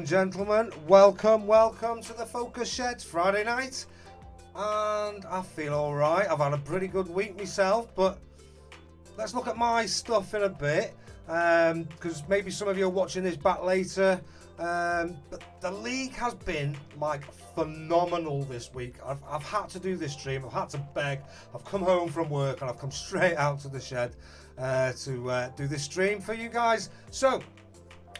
and gentlemen, welcome to the Focus Sheds Friday night, and I feel alright. I've had a pretty good week myself, but let's look at my stuff in a bit, because maybe some of you are watching this back later, but the league has been like phenomenal this week. I've had to do this stream, I've had to beg, I've come home from work and I've come straight out to the shed to do this stream for you guys. So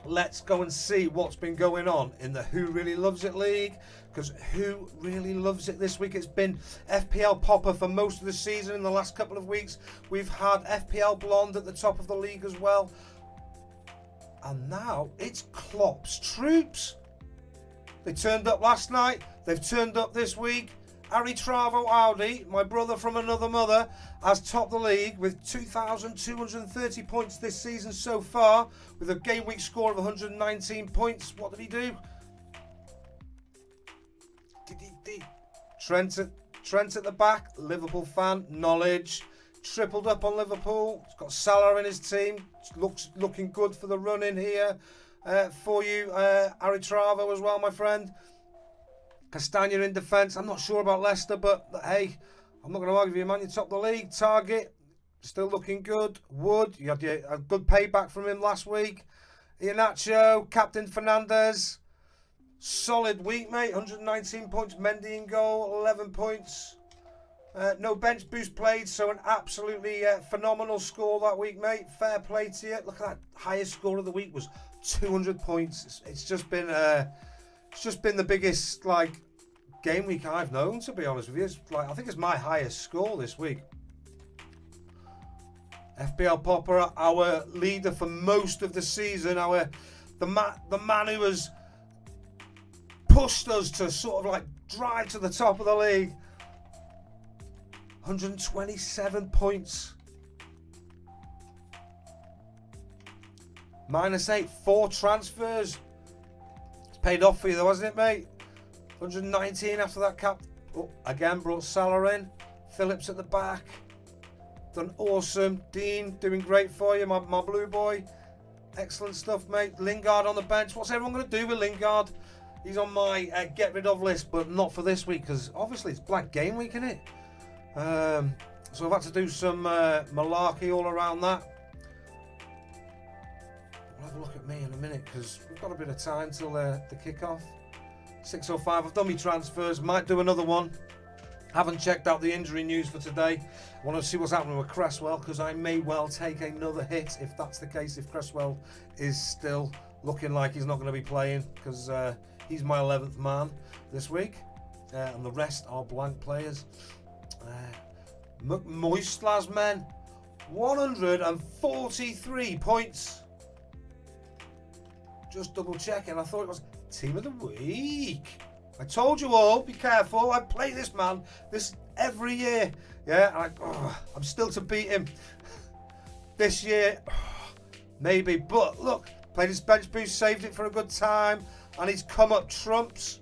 let's go and see what's been going on in the Who Really Loves It League, because who really loves it this week? It's been FPL Popper for most of the season. In the last couple of weeks we've had FPL Blonde at the top of the league as well, and now it's Klopp's troops. They turned up last night, they've turned up this week. Harry Travo Audi, my brother from another mother, has topped the league with 2,230 points this season so far, with a game week score of 119 points. What did he do? Trent at the back, Liverpool fan, knowledge, tripled up on Liverpool. He's got Salah in his team. Looking good for the run in here for you, Harry Travo as well, my friend. Castagna in defence. I'm not sure about Leicester, but hey, I'm not going to argue with you, man. You top the league. Target, still looking good. Wood, you had a good payback from him last week. Iheanacho, Captain Fernandez. Solid week, mate. 119 points. Mendy in goal, 11 points. No bench boost played, so an absolutely phenomenal score that week, mate. Fair play to you. Look at that. Highest score of the week was 200 points. It's just been the biggest game week I've known, to be honest with you. It's I think it's my highest score this week. FPL Popper, our leader for most of the season, the man who has pushed us to sort of drive to the top of the league. 127 points. -8, 4 transfers. Paid off for you though, hasn't it, mate? 119 after that cap. Oh, again, brought Salah in. Phillips at the back. Done awesome. Dean, doing great for you, my blue boy. Excellent stuff, mate. Lingard on the bench. What's everyone going to do with Lingard? He's on my get rid of list, but not for this week, because obviously it's Black Game Week, isn't it? So I've had to do some malarkey all around that. We'll have a look at me in a minute, because we've got a bit of time till the kick-off. 6:05, I've done my transfers, might do another one. Haven't checked out the injury news for today. I want to see what's happening with Cresswell, because I may well take another hit if that's the case, if Cresswell is still looking like he's not going to be playing, because he's my 11th man this week, and the rest are blank players. McMoistlas, men, 143 points. Just double checking. I thought it was team of the week. I told you all, be careful. I play this man every year. Yeah, I'm still to beat him this year. Maybe, but look, played his bench boost, saved it for a good time, and he's come up trumps.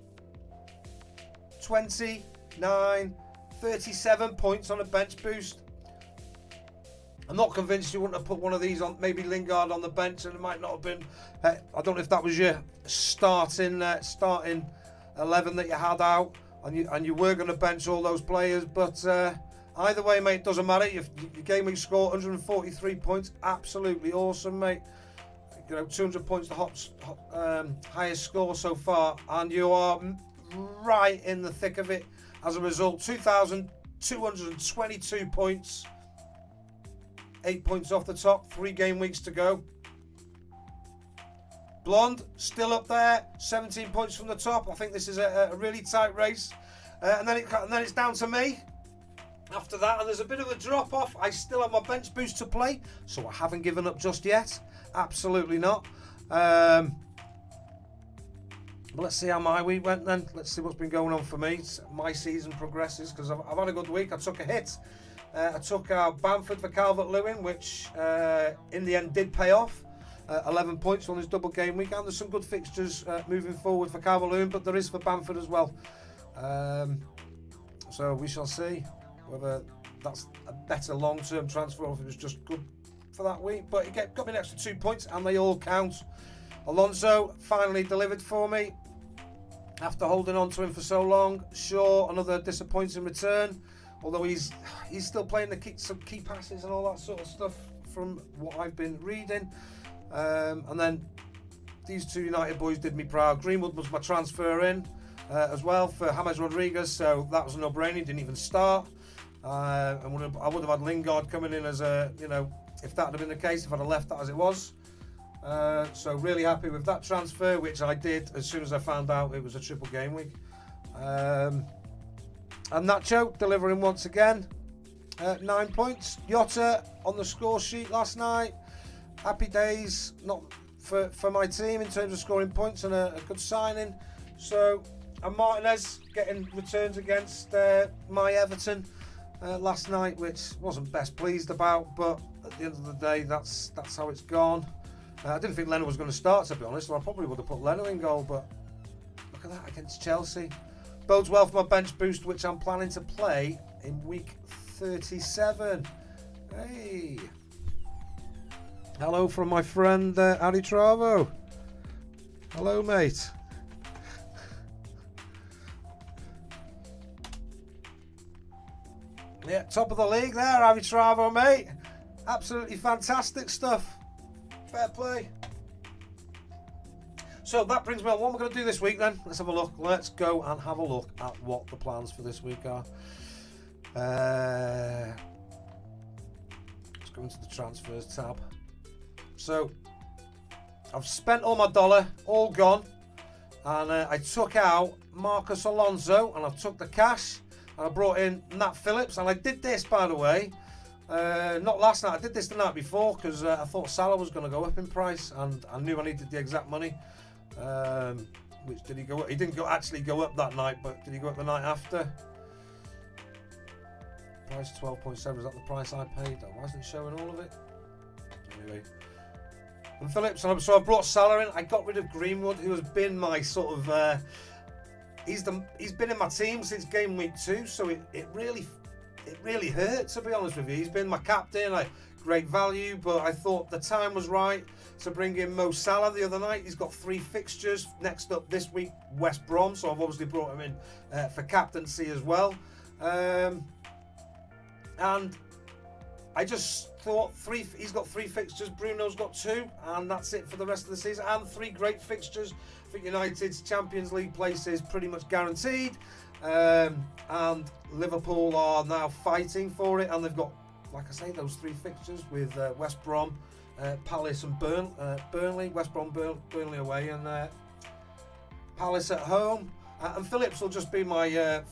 29, 37 points on a bench boost. I'm not convinced you wouldn't have put one of these on, maybe Lingard on the bench, and it might not have been. I don't know if that was your starting 11 that you had out, and you were going to bench all those players. But either way, mate, it doesn't matter. Your game week score 143 points, absolutely awesome, mate. 200 points, the highest score so far, and you are right in the thick of it. As a result, 2,222 points. 8 points off the top, 3 game weeks to go. Blonde, still up there, 17 points from the top. I think this is a really tight race. And then it's down to me after that, and there's a bit of a drop off. I still have my bench boost to play, so I haven't given up just yet. Absolutely not. But let's see how my week went then. Let's see what's been going on for me. My season progresses, because I've had a good week. I took a hit. I took out Bamford for Calvert-Lewin, which in the end did pay off. 11 points on his double game week, and there's some good fixtures moving forward for Calvert-Lewin, but there is for Bamford as well. So we shall see whether that's a better long-term transfer or if it was just good for that week. But it got me an extra 2 points, and they all count. Alonso finally delivered for me after holding on to him for so long. Sure, another disappointing return, although he's still playing some key passes and all that sort of stuff from what I've been reading. And then these two United boys did me proud. Greenwood was my transfer in as well for James Rodriguez, so that was a no-brainer. He didn't even start. I would have had Lingard coming in as a, if that had been the case, if I'd have left that as it was. So really happy with that transfer, which I did as soon as I found out it was a triple game week. And Nacho delivering once again, 9 points. Jota on the score sheet last night. Happy days, not for my team in terms of scoring points, and a good signing. So, and Martinez getting returns against my Everton last night, which wasn't best pleased about, but at the end of the day, that's how it's gone. I didn't think Leno was going to start, to be honest, so I probably would have put Leno in goal, but look at that against Chelsea. Bodes well for my bench boost, which I'm planning to play in week 37. Hey. Hello from my friend Adi Travo. Hello, mate. Yeah, top of the league there, Adi Travo, mate. Absolutely fantastic stuff. Fair play. So that brings me on what we're going to do this week then. Let's have a look. Let's go and have a look at what the plans for this week are. Let's go into the transfers tab. So I've spent all my dollar, all gone, and I took out Marcos Alonso, and I took the cash, and I brought in Nat Phillips, and I did this, by the way, not last night, I did this the night before, because I thought Salah was going to go up in price, and I knew I needed the exact money. Which did he go up? He didn't actually go up that night, but did he go up the night after? Price 12.7, is that the price I paid? Why isn't it showing all of it? Anyway. And Phillips, so I brought Salah in. I got rid of Greenwood, who has been my sort of he's been in my team since game week 2, so it really hurt, to be honest with you. He's been my captain, great value, but I thought the time was right to bring in Mo Salah the other night. He's got 3 fixtures. Next up this week, West Brom, so I've obviously brought him in for captaincy as well. And I just thought he's got 3 fixtures, Bruno's got 2, and that's it for the rest of the season. And 3 great fixtures for United's Champions League places pretty much guaranteed. And Liverpool are now fighting for it, and they've got, like I say, those 3 fixtures with West Brom, Palace and Burnley. West Brom, Burnley away, and Palace at home. And Phillips will just be my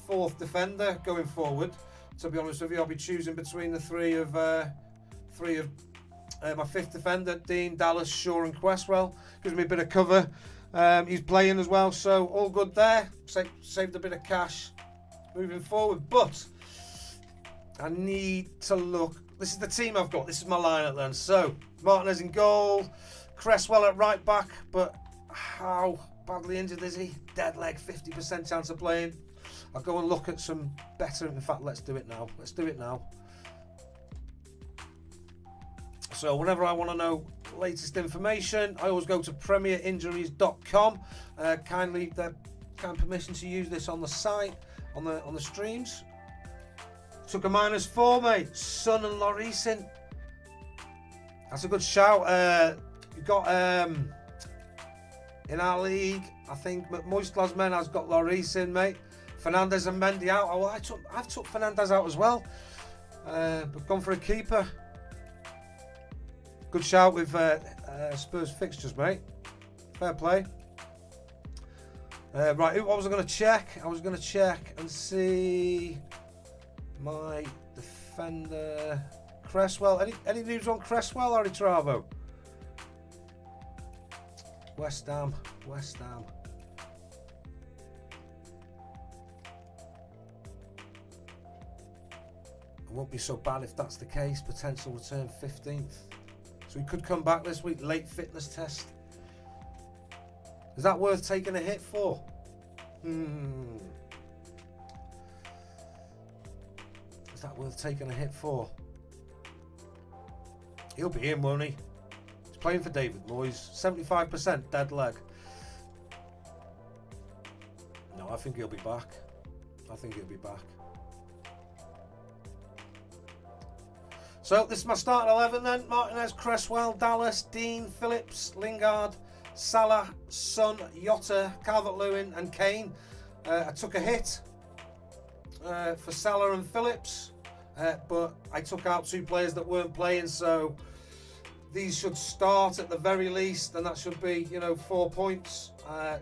4th defender going forward. To be honest with you, I'll be choosing between the 3 of my 5th defender, Dean, Dallas, Shaw and Cresswell. Gives me a bit of cover. He's playing as well, so all good there. Saved a bit of cash moving forward, but I need to look. This is the team I've got. This is my lineup then. So Martinez in goal, Cresswell at right back, but how badly injured is he? Dead leg, 50% chance of playing. I'll go and look at some better. In fact, let's do it now. So whenever I want to know latest information, I always go to premierinjuries.com. Kindly permission to use this on the site, on the streams. Took a -4, mate. Son and Lloris in. That's a good shout. You got in our league, I think Moist Glasman has got Lloris in, mate. Fernandez and Mendy out. Oh, I've took Fernandez out as well. But gone for a keeper. Good shout with Spurs fixtures, mate. Fair play. Right, what was I going to check? I was going to check and see my defender Cresswell. Any news on Cresswell, Harry Travo? West Ham. It won't be so bad if that's the case. Potential return 15th. So he could come back this week. Late fitness test. Is that worth taking a hit for? Is that worth taking a hit for? He'll be in, won't he? He's Playing for David Moyes. 75% dead leg. No, I think he'll be back. I think he'll be back. So this is my starting 11 then. Martinez, Cresswell, Dallas, Dean, Phillips, Lingard, Salah, Son, Jota, Calvert-Lewin and Kane. I took a hit for Salah and Phillips, but I took out 2 players that weren't playing, so these should start at the very least, and that should be, 4 points.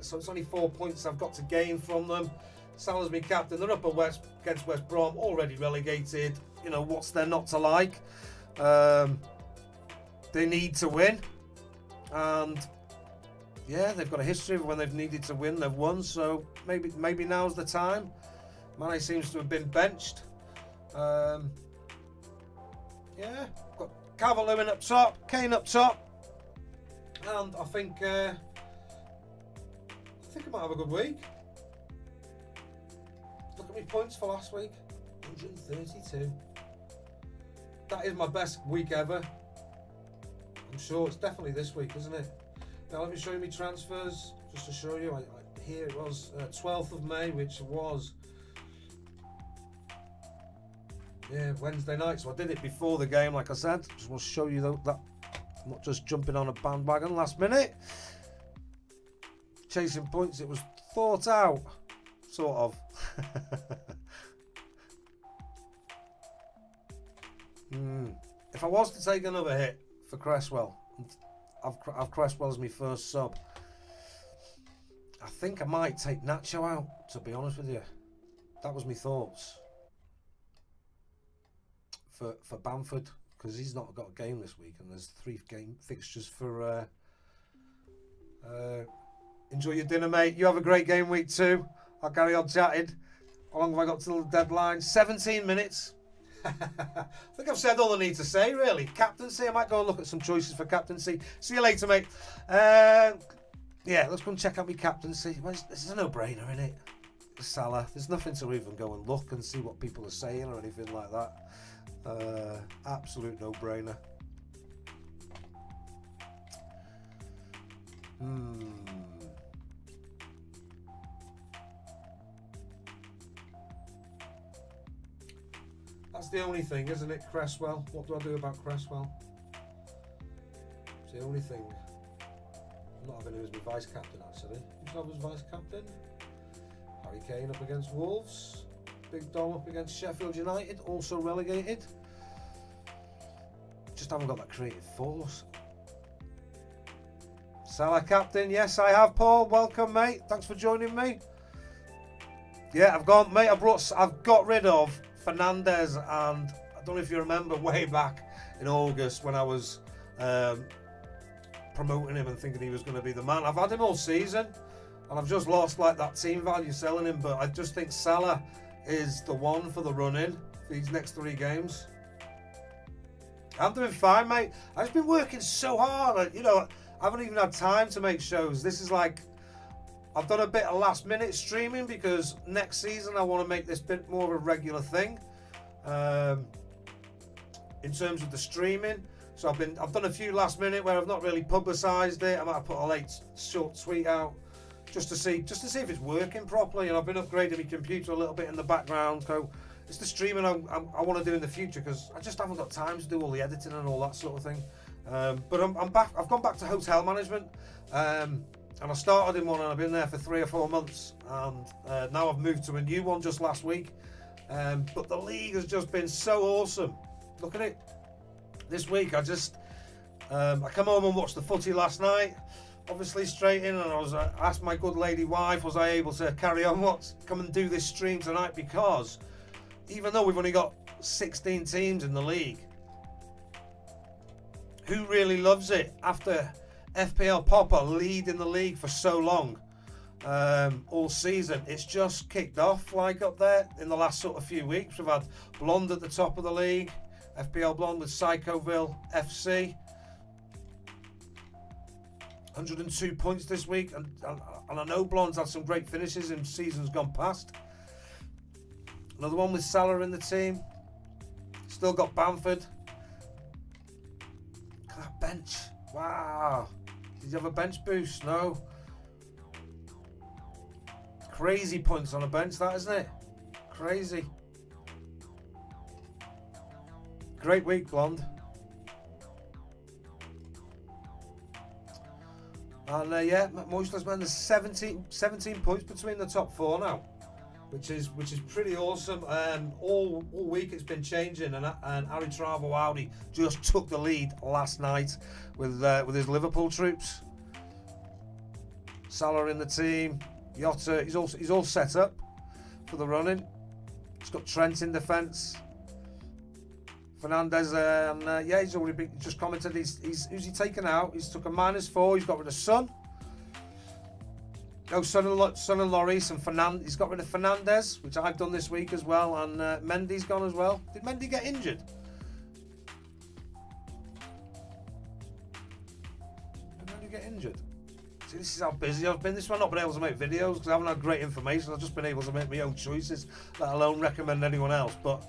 So it's only 4 points I've got to gain from them. Salah's my captain. They're up against West Brom, already relegated. What's there not to like? They need to win, and yeah, they've got a history of when they've needed to win, they've won. So maybe now's the time. Mane seems to have been benched. Yeah, got Calvert-Lewin up top, Kane up top, and I think I might have a good week. Look at my points for last week, 132. That is my best week ever. I'm sure it's definitely this week, isn't it? Now let me show you my transfers, just to show you. Here it was 12th of May, which was Wednesday night. So I did it before the game, like I said. Just want to show you that I'm not just jumping on a bandwagon last minute. Chasing points, it was thought out, sort of. If I was to take another hit for Cresswell, I've Cresswell as my first sub, I think I might take Nacho out, to be honest with you. That was my thoughts for Bamford, because he's not got a game this week, and there's 3 game fixtures for enjoy your dinner, mate. You have a great game week too. I'll carry on chatting. How long have I got till the deadline? 17 minutes. I think I've said all I need to say, really. Captaincy, I might go and look at some choices for captaincy. See you later, mate. Yeah, let's go and check out my captaincy. This is a no-brainer, isn't it? Salah. There's nothing to even go and look and see what people are saying or anything like that. Absolute no-brainer. That's the only thing, isn't it, Cresswell? What do I do about Cresswell? It's the only thing. I'm not having him as my vice-captain, actually. Who's have as vice-captain? Harry Kane up against Wolves. Big Dom up against Sheffield United, also relegated. Just haven't got that creative force. Salah captain, yes I have, Paul. Welcome, mate. Thanks for joining me. Yeah, I've got rid of Fernandez, and I don't know if you remember way back in August when I was promoting him and thinking he was going to be the man. I've had him all season, and I've just lost like that team value selling him. But I just think Salah is the one for the run-in for these next 3 games. I'm doing fine, mate. I've just been working so hard. I haven't even had time to make shows. This is like, I've done a bit of last minute streaming because next season I want to make this bit more of a regular thing in terms of the streaming. So I've done a few last minute where I've not really publicised it. I might have put a late short tweet out just to see if it's working properly. And I've been upgrading my computer a little bit in the background. So it's the streaming I want to do in the future because I just haven't got time to do all the editing and all that sort of thing. But I'm back. I've gone back to hotel management. And I started in one and I've been there for 3 or 4 months, and now I've moved to a new one just last week. But the league has just been so awesome. Look at it. This week I come home and watched the footy last night, obviously straight in, and I was asked my good lady wife, was I able to carry on come and do this stream tonight, because even though we've only got 16 teams in the league, who really loves it after FPL Popper leading the league for so long, all season? It's just kicked off like up there in the last sort of few weeks. We've had Blonde at the top of the league, FPL Blonde with Psychoville FC, 102 points this week, and I know Blonde's had some great finishes in seasons gone past. Another one with Salah in the team. Still got Bamford. Look at that bench. Wow. Did you have a bench boost? No. Crazy points on a bench, that, isn't it? Crazy. Great week, Blonde. And yeah, Moistless Man, there's 17 points between the top four now, which is pretty awesome. All week it's been changing, and Harry Travo Audi just took the lead last night with his Liverpool troops. Salah in the team, Jota, he's all set up for the running. He's got Trent in defence. Fernandez, yeah, he's already just commented. Who's he taken out? He's took a -4. He's got rid of Son. Oh, Son and Lloris and Fernandez. He's got rid of Fernandez, which I've done this week as well. And Mendy's gone as well. Did Mendy get injured? Did Mendy get injured? See, this is how busy I've been. This is why I've not been able to make videos, because I haven't had great information. I've just been able to make my own choices, let alone recommend anyone else. But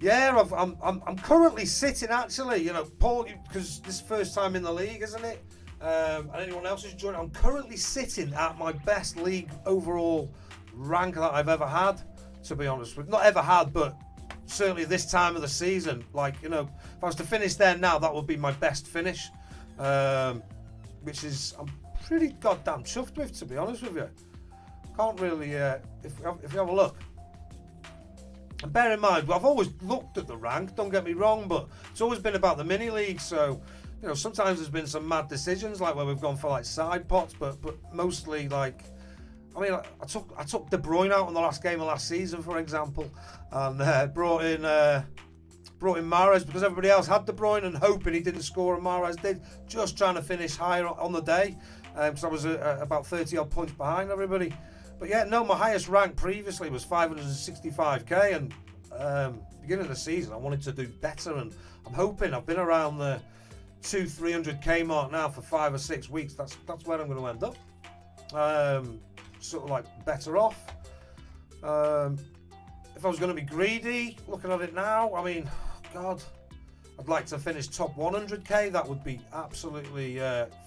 yeah, I'm currently sitting, actually, you know, Paul, because this is the first time in the league, isn't it? And anyone else who's joined, I'm currently sitting at my best league overall rank that I've ever had, to be honest with you. Not ever had, but certainly this time of the season. Like, you know, if I was to finish there now, that would be my best finish, which is, I'm pretty goddamn chuffed with, to be honest with you. Can't really, if you have a look. And bear in mind, I've always looked at the rank, don't get me wrong, but it's always been about the mini league. So, you know, sometimes there's been some mad decisions, like where we've gone for like side pots, but mostly like, I mean, I took De Bruyne out on the last game of last season, for example, and brought in Mahrez because everybody else had De Bruyne, and hoping he didn't score and Mahrez did, just trying to finish higher on the day, because I was about 30 odd points behind everybody. But yeah, no, my highest rank previously was 565k, and beginning of the season I wanted to do better, and I'm hoping. I've been around the 200-300k mark now for 5 or 6 weeks. That's where I'm going to end up. Sort of like better off. If I was going to be greedy, looking at it now, I mean, God, I'd like to finish top 100k. That would be absolutely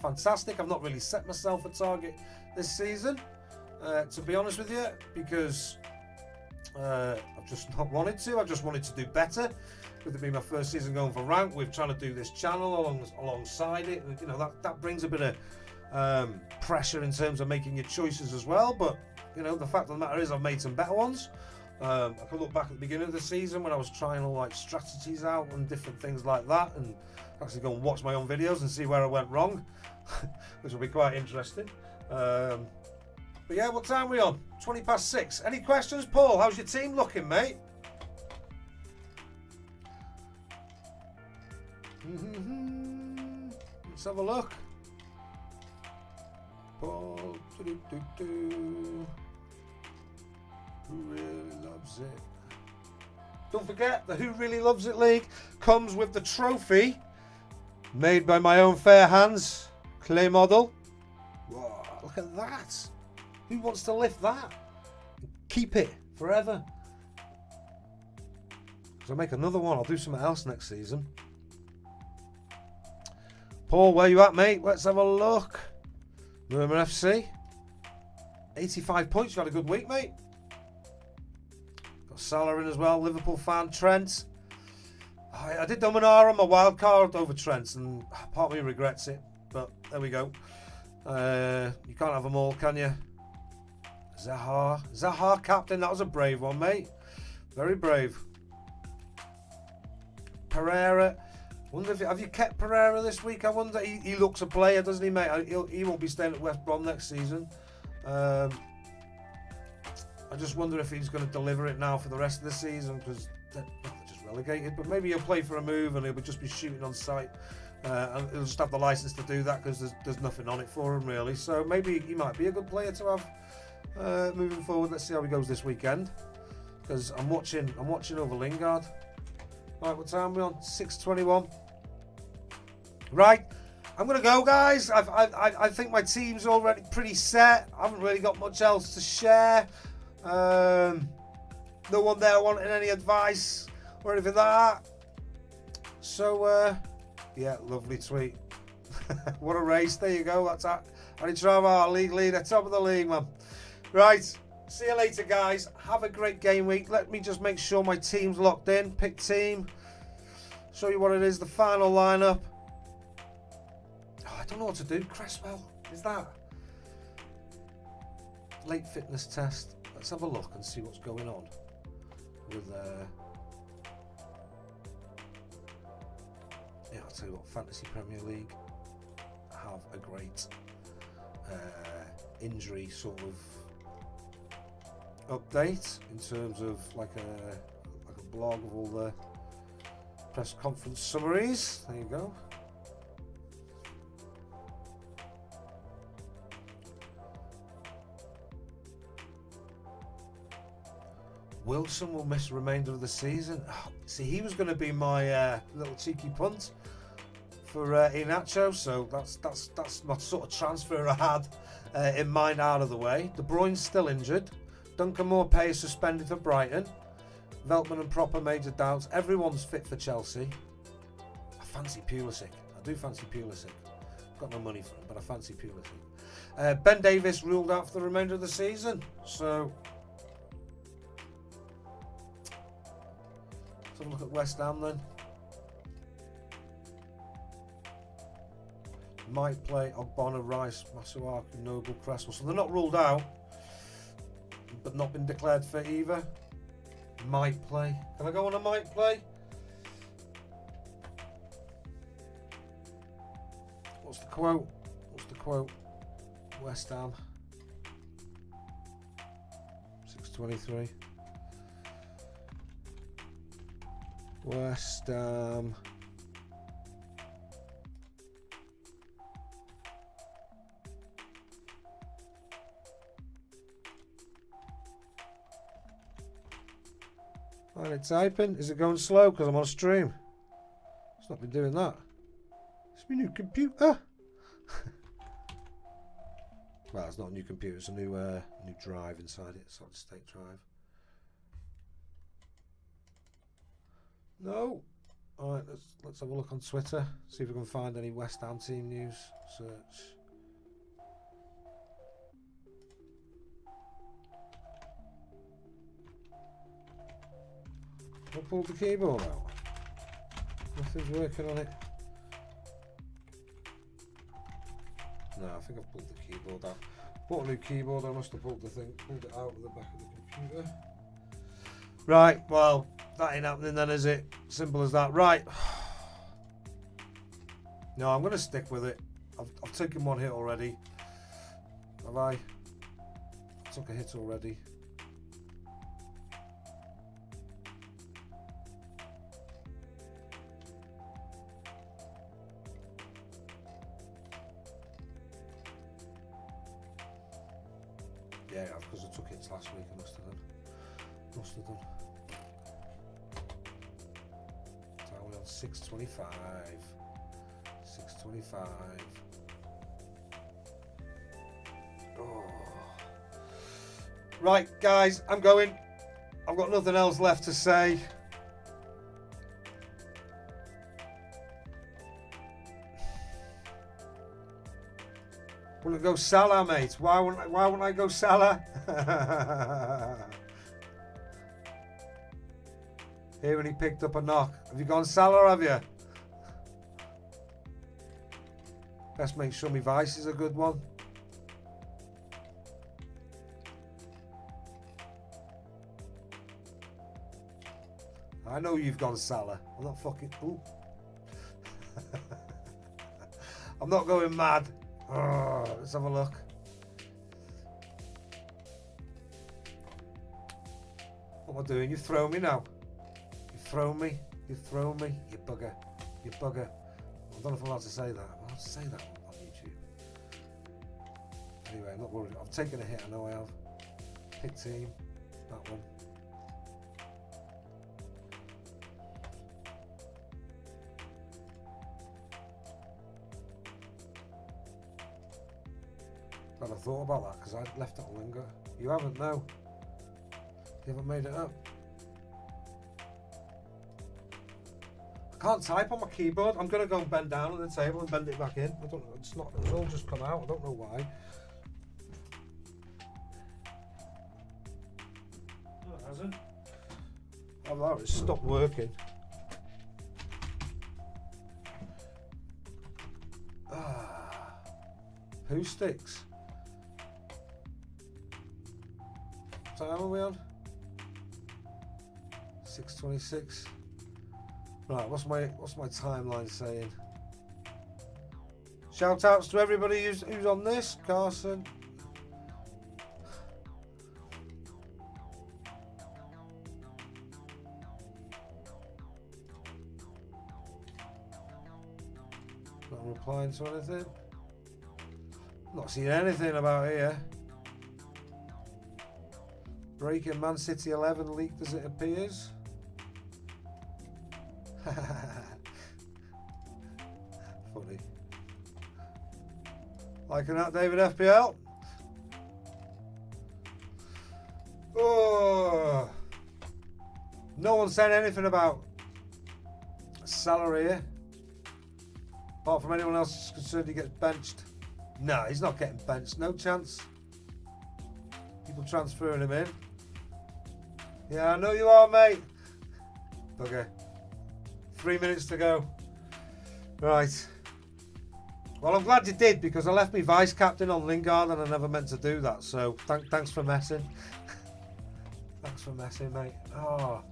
fantastic. I've not really set myself a target this season, to be honest with you, because I've just not wanted to. I just wanted to do better. With it being my first season going for rank, we're trying to do this channel alongside it. You know, that brings a bit of pressure in terms of making your choices as well. But you know, the fact of the matter is, I've made some better ones. I can look back at the beginning of the season when I was trying all like strategies out and different things like that, and actually go and watch my own videos and see where I went wrong, which will be quite interesting. But yeah, what time are we on? 6:20. Any questions, Paul? How's your team looking, mate? Let's have a look. Paul, who really loves it? Don't forget, the Who Really Loves It League comes with the trophy made by my own fair hands, clay model. Whoa, look at that. Who wants to lift that? Keep it forever. So I'll make another one. I'll do something else next season. Paul, where you at, mate? Let's have a look. Murmur FC. 85 points. You've had a good week, mate. Got Salah in as well. Liverpool fan. Trent. I did Dominar on my wild card over Trent, and part of me regrets it. But there we go. You can't have them all, can you? Zaha captain. That was a brave one, mate. Very brave. Pereira. Wonder if have you kept Pereira this week? I wonder. He looks a player, doesn't he, mate? He won't be staying at West Brom next season. I just wonder if he's going to deliver it now for the rest of the season, because they're just relegated. But maybe he'll play for a move and he'll just be shooting on sight, and he'll just have the license to do that because there's nothing on it for him really. So maybe he might be a good player to have moving forward. Let's see how he goes this weekend, because I'm watching over Lingard. Right, what time are we on? 6:21. Right, I'm gonna go, guys. I think my team's already pretty set. I haven't really got much else to share. No one there wanting any advice or anything like that. So yeah, lovely tweet. What a race. There you go. That's that. And our league leader, top of the league, man. Right. See you later, guys. Have a great game week. Let me just make sure my team's locked in. Pick team. Show you what it is. The final lineup. Oh, I don't know what to do. Cresswell. Is that? Late fitness test. Let's have a look and see what's going on with yeah, I'll tell you what, Fantasy Premier League have a great injury sort of update in terms of like a blog of all the press conference summaries. There you go. Wilson will miss the remainder of the season. Oh, see, he was going to be my little cheeky punt for Iheanacho, so that's my sort of transfer I had in mind out of the way. De Bruyne's still injured. Duncan Moore-Pay is suspended for Brighton. Veltman and Proper major doubts. Everyone's fit for Chelsea. I fancy Pulisic. I do fancy Pulisic. Got no money for him, but I fancy Pulisic. Ben Davis ruled out for the remainder of the season, so let's have a look at West Ham then. Might play Ogbonna, Rice, Masuaku, Noble, Cresswell. So they're not ruled out, but not been declared for either. Might play. Can I go on a might play? What's the quote? What's the quote? West Ham. 6:23. West Ham. Right, it's typing. Is it going slow because I'm on stream? It's not been doing that. It's my new computer. Well, it's not a new computer. It's a new drive inside it. Solid state drive. No. All right, let's have a look on Twitter. See if we can find any West Ham team news. Search. I pulled the keyboard out. Nothing's working on it. No, I think I've pulled the keyboard out. Bought a new keyboard. I must have pulled it out of the back of the computer. Right. Well, that ain't happening then, is it? Simple as that. Right. No, I'm going to stick with it. I've taken one hit already. Have I? I took a hit already. Yeah, because I took hits last week. I must have done. So we're on 6:25. 6:25. Oh. Right, guys, I'm going. I've got nothing else left to say. Wouldn't go Salah, mate. Why wouldn't I go Salah? Here when he picked up a knock. Have you gone Salah, have you? Best make sure my Vice is a good one. I know you've gone Salah. I'm not fucking... Ooh. I'm not going mad. Oh, let's have a look. What am I doing? You throw me now. You throw me. You throw me. You bugger. You bugger. I don't know if I'm allowed to say that. I'm allowed to say that on YouTube. Anyway, I'm not worried. I've taken a hit. I know I have. Pick team. That one. Glad I thought about that because I left it on linger. You haven't, no. You haven't made it up. I can't type on my keyboard. I'm gonna go and bend down on the table and bend it back in. I don't know. It's all just come out. I don't know why. No, it hasn't. Oh, it's stopped working. Who sticks? What time are we on? 6:26. Right, what's my timeline saying? Shout outs to everybody who's on this. Carson. Not replying to anything. Not seeing anything about here. Breaking Man City 11 leaked as it appears. Funny. Liking that, David FPL? Oh, no one said anything about salary here. Apart from anyone else is concerned he gets benched. No, he's not getting benched. No chance. People transferring him in. Yeah, I know you are, mate. Okay. 3 minutes to go. Right. Well, I'm glad you did, because I left me vice captain on Lingard and I never meant to do that. So thanks for messing. Thanks for messing, mate. Oh.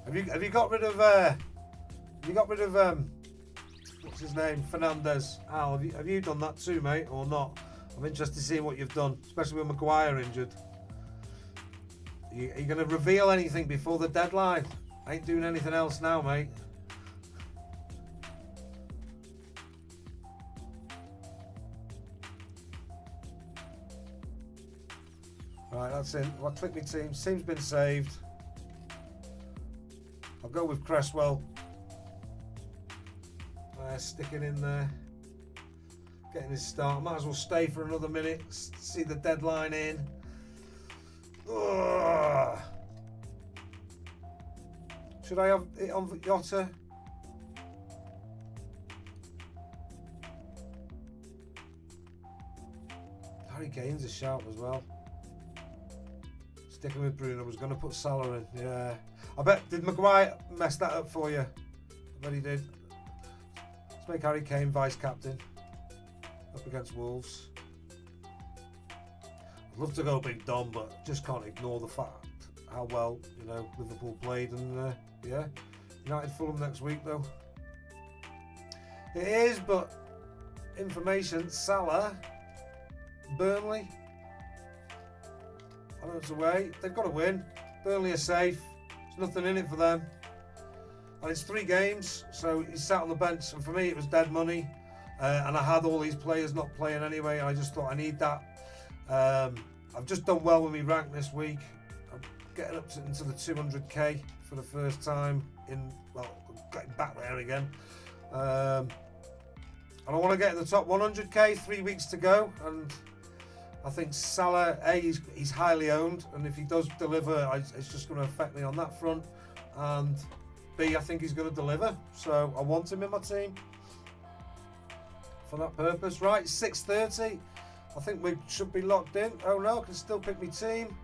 Have you got rid of what's his name? Fernandez. Al, have you done that too, mate, or not? I'm interested to see what you've done, especially with Maguire injured. Are you going to reveal anything before the deadline? I ain't doing anything else now, mate. Right, that's it. I'll click my team. Team's been saved. I'll go with Cresswell. Sticking in there. Getting his start. Might as well stay for another minute. See the deadline in. Ugh. Should I have it on Yotta? Harry Kane's a shout as well. Sticking with Bruno. I was going to put Salah in. Yeah. I bet, did Maguire mess that up for you? I bet he did. Let's make Harry Kane vice captain. Up against Wolves. I'd love to go Big Dom, but just can't ignore the fact how well, Liverpool played, and yeah, United Fulham next week though. It is, but information, Salah, Burnley. I know it's away. They've got to win. Burnley are safe. There's nothing in it for them. And it's 3 games, so he's sat on the bench, and for me it was dead money. And I had all these players not playing anyway, and I just thought I need that. I've just done well with my rank this week. I'm getting up into the 200k for the first time getting back there again. And I want to get in the top 100k, 3 weeks to go. And I think Salah, he's highly owned, and if he does deliver, it's just going to affect me on that front. And B, I think he's going to deliver, so I want him in my team for that purpose. Right, 6:30. I think we should be locked in. Oh no, I can still pick my team.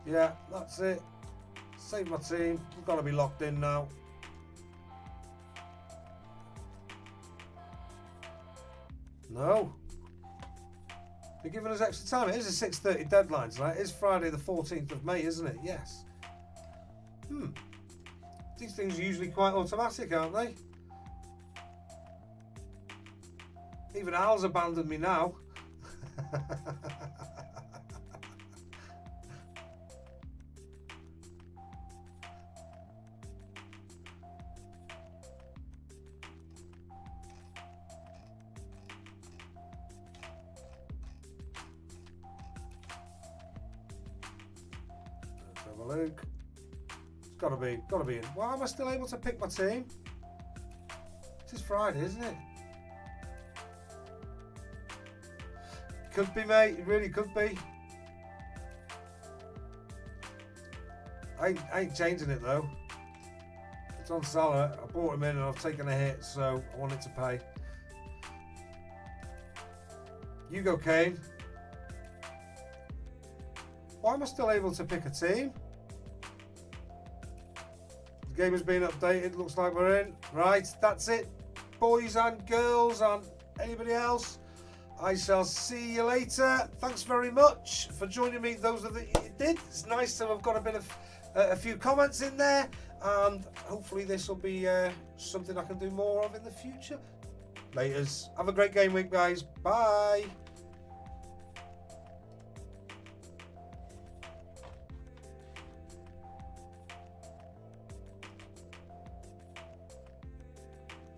Yeah, that's it. Save my team. We've got to be locked in now. No. They're giving us extra time. It is a 6:30 deadline tonight. It is Friday the 14th of May, isn't it? Yes. These things are usually quite automatic, aren't they? Even Al's abandoned me now. Let's have a look. It's gotta be in. Why am I still able to pick my team? It is Friday, isn't it? Could be, mate. It really could be. I ain't changing it though. It's on Salah. I bought him in and I've taken a hit, so I want it to pay. You go, Kane. Why am I still able to pick a team? The game has been updated. Looks like we're in. Right, that's it. Boys and girls and anybody else. I shall see you later. Thanks very much for joining me. Those that did. It's nice to have got a bit of a few comments in there, and hopefully this will be something I can do more of in the future. Laters. Have a great game week, guys. Bye.